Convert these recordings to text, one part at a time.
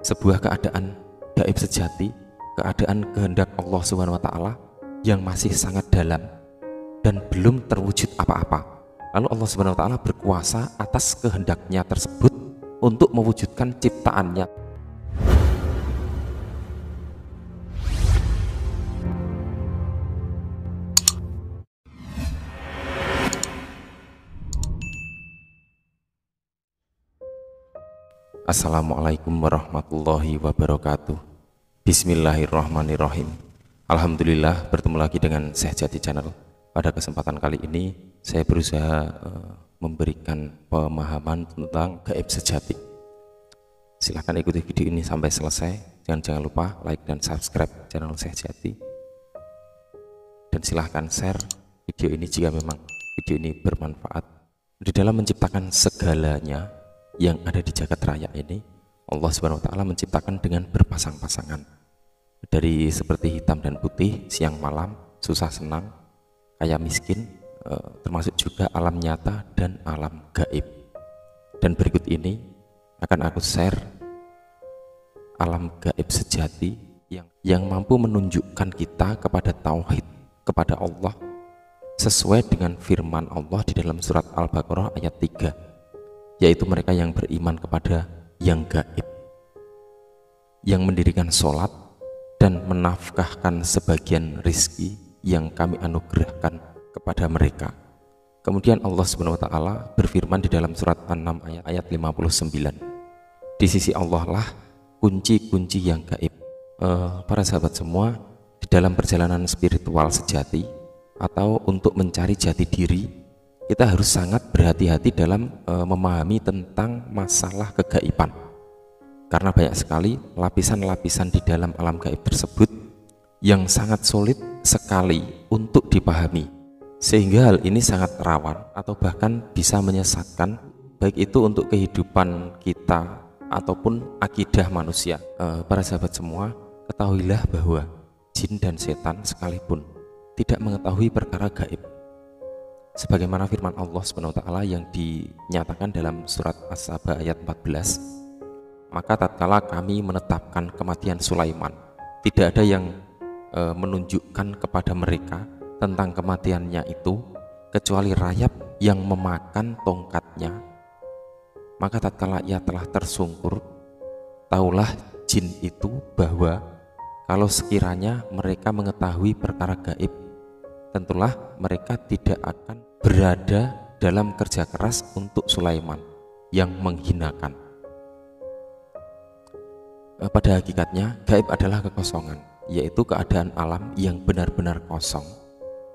sebuah keadaan gaib sejati, keadaan kehendak Allah Subhanahu wa taala yang masih sangat dalam dan belum terwujud apa-apa. Lalu Allah Subhanahu wa taala berkuasa atas kehendaknya tersebut untuk mewujudkan ciptaannya. Assalamualaikum warahmatullahi wabarakatuh. Bismillahirrahmanirrahim. Alhamdulillah, bertemu lagi dengan Syekh Jati Channel. Pada kesempatan kali ini saya berusaha memberikan pemahaman tentang gaib sejati. Silahkan ikuti video ini sampai selesai. Jangan lupa like dan subscribe channel Syekh Jati. Dan silahkan share video ini jika memang video ini bermanfaat. Di dalam menciptakan segalanya yang ada di jagat raya ini, Allah Subhanahu wa taala menciptakan dengan berpasang-pasangan, dari seperti hitam dan putih, siang malam, susah senang, kaya miskin, termasuk juga alam nyata dan alam gaib. Dan berikut ini akan aku share alam gaib sejati yang mampu menunjukkan kita kepada tauhid, kepada Allah, sesuai dengan firman Allah di dalam surat Al-Baqarah ayat 3, yaitu mereka yang beriman kepada yang gaib, yang mendirikan sholat dan menafkahkan sebagian rizki yang kami anugerahkan kepada mereka. Kemudian Allah Subhanahu wa taala berfirman di dalam surat An-Naml ayat 59, di sisi Allah lah kunci-kunci yang gaib. Para sahabat semua, di dalam perjalanan spiritual sejati atau untuk mencari jati diri, kita harus sangat berhati-hati dalam memahami tentang masalah kegaiban, karena banyak sekali lapisan-lapisan di dalam alam gaib tersebut yang sangat sulit sekali untuk dipahami, sehingga hal ini sangat rawan atau bahkan bisa menyesatkan, baik itu untuk kehidupan kita ataupun akidah manusia. Para sahabat semua, ketahuilah bahwa jin dan setan sekalipun tidak mengetahui perkara gaib, sebagaimana firman Allah Subhanahu wa taala yang dinyatakan dalam surat As-Saba ayat 14, maka tatkala kami menetapkan kematian Sulaiman, tidak ada yang menunjukkan kepada mereka tentang kematiannya itu kecuali rayap yang memakan tongkatnya. Maka tatkala ia telah tersungkur, taulah jin itu bahwa kalau sekiranya mereka mengetahui perkara gaib, tentulah mereka tidak akan berada dalam kerja keras untuk Sulaiman yang menghinakan. Pada hakikatnya, gaib adalah kekosongan, yaitu keadaan alam yang benar-benar kosong,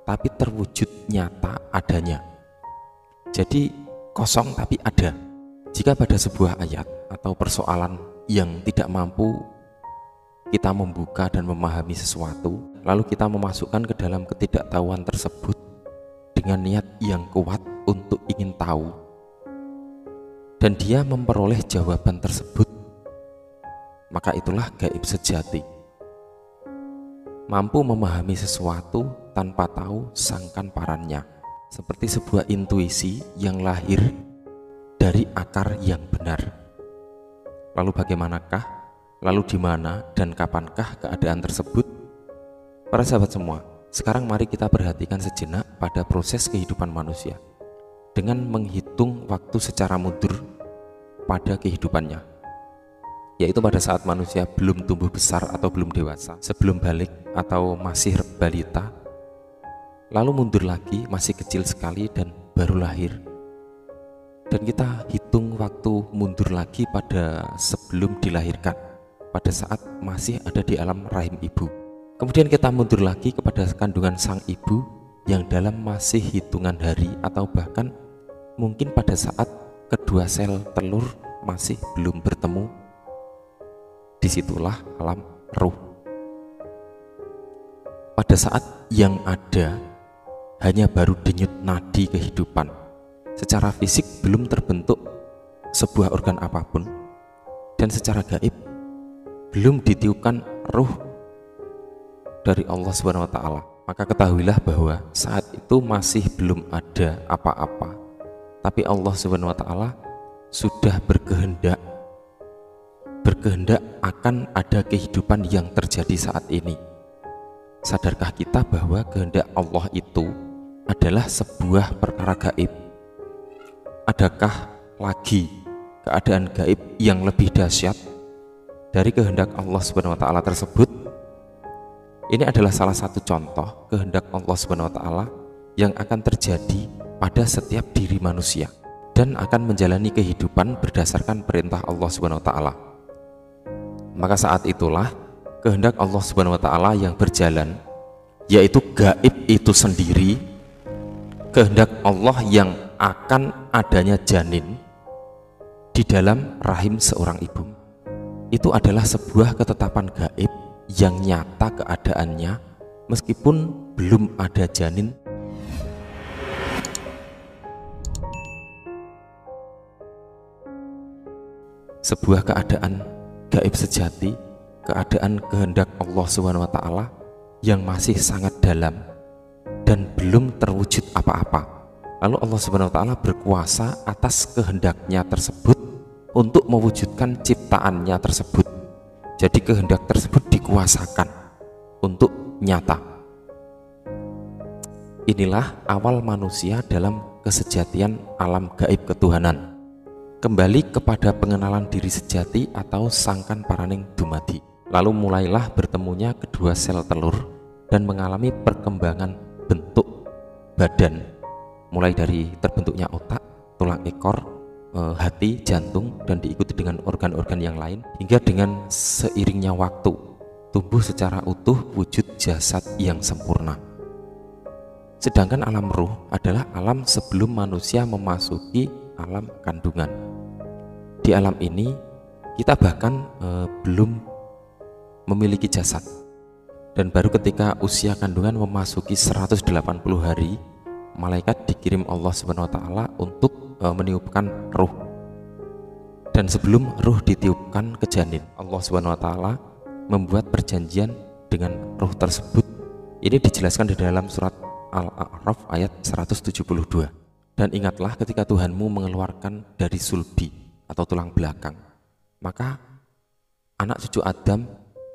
tapi terwujud nyata adanya. Jadi kosong tapi ada. Jika pada sebuah ayat atau persoalan yang tidak mampu kita membuka dan memahami sesuatu, lalu kita memasukkan ke dalam ketidaktahuan tersebut dengan niat yang kuat untuk ingin tahu, dan dia memperoleh jawaban tersebut, maka itulah gaib sejati. Mampu memahami sesuatu tanpa tahu sangkan parannya, seperti sebuah intuisi yang lahir dari akar yang benar. Lalu bagaimanakah? Lalu di mana dan kapankah keadaan tersebut? Para sahabat semua, sekarang mari kita perhatikan sejenak pada proses kehidupan manusia dengan menghitung waktu secara mundur pada kehidupannya, yaitu pada saat manusia belum tumbuh besar atau belum dewasa, sebelum balik atau masih balita, lalu mundur lagi masih kecil sekali dan baru lahir, dan kita hitung waktu mundur lagi pada sebelum dilahirkan, pada saat masih ada di alam rahim ibu. Kemudian kita mundur lagi kepada kandungan sang ibu yang dalam masih hitungan hari, atau bahkan mungkin pada saat kedua sel telur masih belum bertemu. Disitulah alam ruh. Pada saat yang ada hanya baru denyut nadi kehidupan, secara fisik belum terbentuk sebuah organ apapun, dan secara gaib belum ditiupkan ruh dari Allah Subhanahu wa taala. Maka ketahuilah bahwa saat itu masih belum ada apa-apa, tapi Allah Subhanahu wa taala sudah berkehendak berkehendak akan ada kehidupan yang terjadi saat ini. Sadarkah kita bahwa kehendak Allah itu adalah sebuah perkara gaib? Adakah lagi keadaan gaib yang lebih dahsyat dari kehendak Allah Subhanahu wa taala tersebut? Ini adalah salah satu contoh kehendak Allah Subhanahu wa taala yang akan terjadi pada setiap diri manusia dan akan menjalani kehidupan berdasarkan perintah Allah Subhanahu wa taala. Maka saat itulah kehendak Allah Subhanahu wa taala yang berjalan, yaitu gaib itu sendiri, kehendak Allah yang akan adanya janin di dalam rahim seorang ibu. Itu adalah sebuah ketetapan gaib yang nyata keadaannya meskipun belum ada janin. Sebuah keadaan gaib sejati, keadaan kehendak Allah Subhanahu wa taala yang masih sangat dalam dan belum terwujud apa-apa. Lalu Allah Subhanahu wa taala berkuasa atas kehendaknya tersebut untuk mewujudkan ciptaannya tersebut. Jadi kehendak tersebut dikuasakan untuk nyata. Inilah awal manusia dalam kesejatian alam gaib ketuhanan. Kembali kepada pengenalan diri sejati atau sangkan paraning dumadi. Lalu mulailah bertemunya kedua sel telur dan mengalami perkembangan bentuk badan, mulai dari terbentuknya otak, tulang ekor, hati, jantung, dan diikuti dengan organ-organ yang lain, hingga dengan seiringnya waktu tumbuh secara utuh wujud jasad yang sempurna. Sedangkan alam ruh adalah alam sebelum manusia memasuki alam kandungan. Di alam ini kita bahkan belum memiliki jasad, dan baru ketika usia kandungan memasuki 180 hari, malaikat dikirim Allah Subhanahu wa taala untuk meniupkan ruh. Dan sebelum ruh ditiupkan ke janin, Allah Subhanahu wa taala membuat perjanjian dengan ruh tersebut. Ini dijelaskan di dalam surat Al-A'raf ayat 172. Dan ingatlah ketika Tuhanmu mengeluarkan dari sulbi atau tulang belakang, maka anak cucu Adam,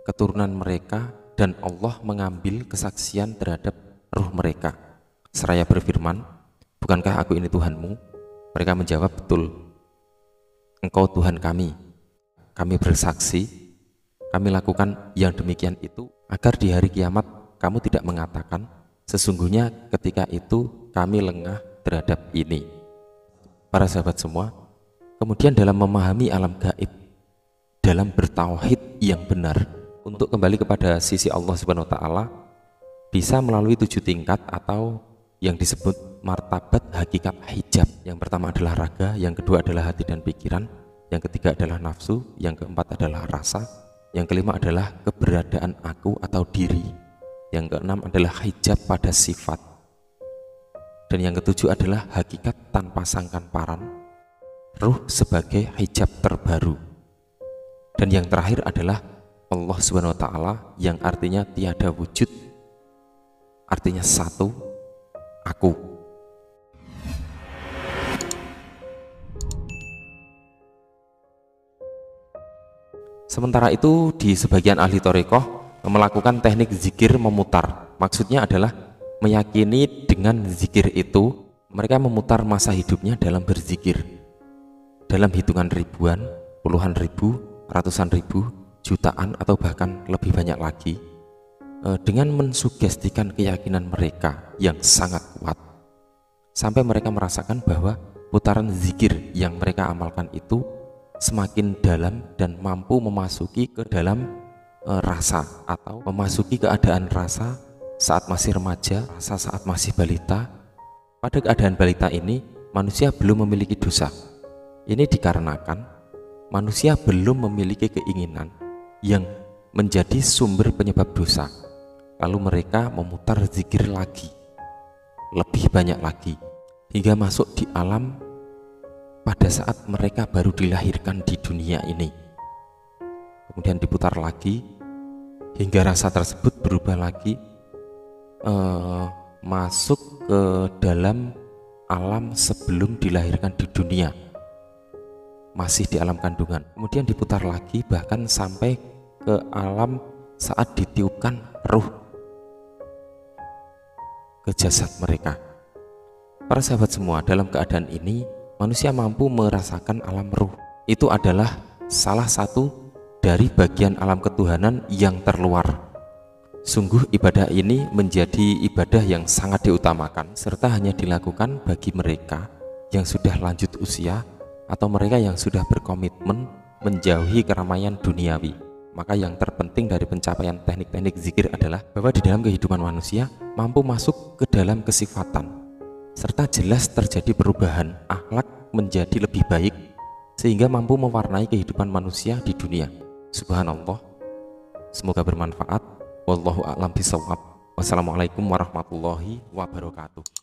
keturunan mereka, dan Allah mengambil kesaksian terhadap ruh mereka seraya berfirman, bukankah aku ini Tuhanmu? Mereka menjawab, betul, Engkau Tuhan kami. Kami bersaksi, kami lakukan yang demikian itu agar di hari kiamat kamu tidak mengatakan, sesungguhnya ketika itu kami lengah terhadap ini. Para sahabat semua, kemudian dalam memahami alam gaib, dalam bertauhid yang benar untuk kembali kepada sisi Allah Subhanahu wa taala, bisa melalui 7 tingkat atau yang disebut martabat hakikat hijab. Yang pertama adalah raga, yang kedua adalah hati dan pikiran, yang ketiga adalah nafsu, yang keempat adalah rasa, yang kelima adalah keberadaan aku atau diri, yang keenam adalah hijab pada sifat, dan yang ketujuh adalah hakikat tanpa sangkan paran, ruh sebagai hijab terbaru, dan yang terakhir adalah Allah Subhanahu wa taala yang artinya tiada wujud, artinya satu, aku. Sementara itu di sebagian ahli thariqah melakukan teknik zikir memutar. Maksudnya adalah meyakini dengan zikir itu mereka memutar masa hidupnya dalam berzikir, dalam hitungan ribuan, puluhan ribu, ratusan ribu, jutaan, atau bahkan lebih banyak lagi, dengan mensugestikan keyakinan mereka yang sangat kuat, sampai mereka merasakan bahwa putaran zikir yang mereka amalkan itu semakin dalam dan mampu memasuki ke dalam rasa, atau memasuki keadaan rasa saat masih remaja, rasa saat masih balita. Pada keadaan balita ini manusia belum memiliki dosa. Ini dikarenakan manusia belum memiliki keinginan yang menjadi sumber penyebab dosa. Lalu mereka memutar zikir lagi, lebih banyak lagi, hingga masuk di alam pada saat mereka baru dilahirkan di dunia ini. Kemudian diputar lagi hingga rasa tersebut berubah lagi, masuk ke dalam alam sebelum dilahirkan di dunia. masih di alam kandungan, kemudian diputar lagi bahkan sampai ke alam saat ditiupkan ruh ke jasad mereka. Para sahabat semua, dalam keadaan ini manusia mampu merasakan alam ruh. Itu adalah salah satu dari bagian alam ketuhanan yang terluar. Sungguh ibadah ini menjadi ibadah yang sangat diutamakan, serta hanya dilakukan bagi mereka yang sudah lanjut usia atau mereka yang sudah berkomitmen menjauhi keramaian duniawi. Maka yang terpenting dari pencapaian teknik-teknik zikir adalah bahwa di dalam kehidupan manusia mampu masuk ke dalam kesifatan, serta jelas terjadi perubahan akhlak menjadi lebih baik, sehingga mampu mewarnai kehidupan manusia di dunia. Subhanallah. Semoga bermanfaat. Wallahu a'lam bishawab. Wassalamualaikum warahmatullahi wabarakatuh.